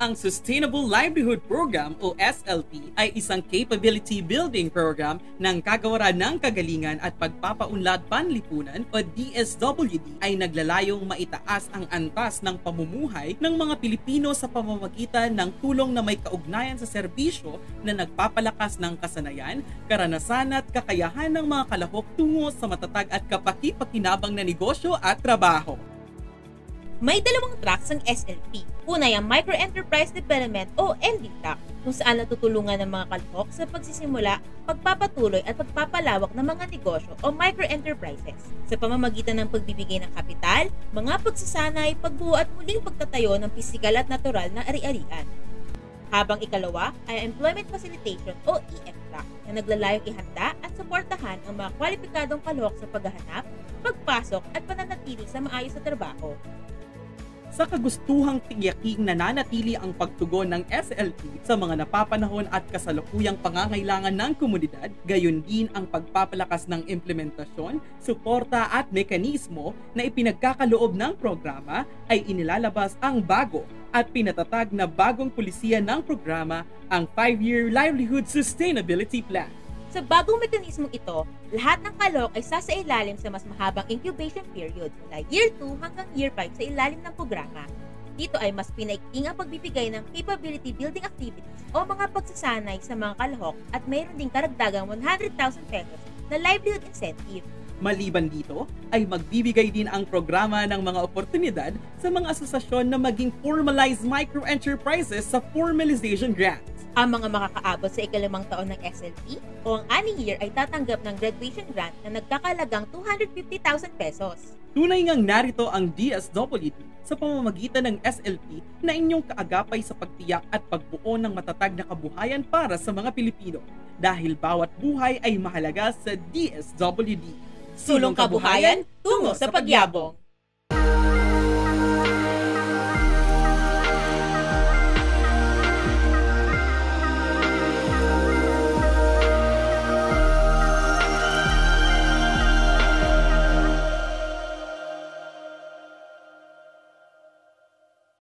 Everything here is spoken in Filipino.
Ang Sustainable Livelihood Program o SLP ay isang capability building program ng Kagawaran ng Kagalingan at Pagpapaunlad Panlipunan o DSWD ay naglalayong maitaas ang antas ng pamumuhay ng mga Pilipino sa pamamagitan ng tulong na may kaugnayan sa serbisyo na nagpapalakas ng kasanayan, karanasan at kakayahan ng mga kalahok tungo sa matatag at kapaki-pakinabang na negosyo at trabaho. May dalawang tracks ang SLP. Una ay ang Microenterprise Development o MD-Track, kung saan natutulungan ng mga kalahok sa pagsisimula, pagpapatuloy at pagpapalawak ng mga negosyo o microenterprises sa pamamagitan ng pagbibigay ng kapital, mga pagsasanay, pagbuo at muling pagtatayo ng pisikal at natural na ari-arian. Habang ikalawa ay Employment Facilitation o EF-Track na naglalayong ihanda at suportahan ang mga kwalipikadong kalahok sa paghahanap, pagpasok at pananatili sa maayos na trabaho. Sa kagustuhang tiyaking nananatili ang pagtugon ng SLP sa mga napapanahon at kasalukuyang pangangailangan ng komunidad, gayon din ang pagpapalakas ng implementasyon, suporta at mekanismo na ipinagkakaloob ng programa ay inilalabas ang bago at pinatatag na bagong pulisiya ng programa, ang 5-Year Livelihood Sustainability Plan. Sa bagong mekanismong ito, lahat ng kalahok ay sasailalim sa mas mahabang incubation period mula Year 2 hanggang Year 5 sa ilalim ng programa. Dito ay mas pinaikting ang pagbibigay ng capability building activities o mga pagsasanay sa mga kalahok at mayroon ding karagdagang 100,000 pesos na livelihood incentive. Maliban dito, ay magbibigay din ang programa ng mga oportunidad sa mga asosasyon na maging formalized microenterprises sa formalization grants. Ang mga makakaabot sa ikalimang taon ng SLP o ang ani year ay tatanggap ng graduation grant na nagkakalagang 250,000 pesos. Tunay ngang narito ang DSWD sa pamamagitan ng SLP na inyong kaagapay sa pagtiyak at pagbuo ng matatag na kabuhayan para sa mga Pilipino dahil bawat buhay ay mahalaga sa DSWD. Sulong kabuhayan tungo sa pagyabong.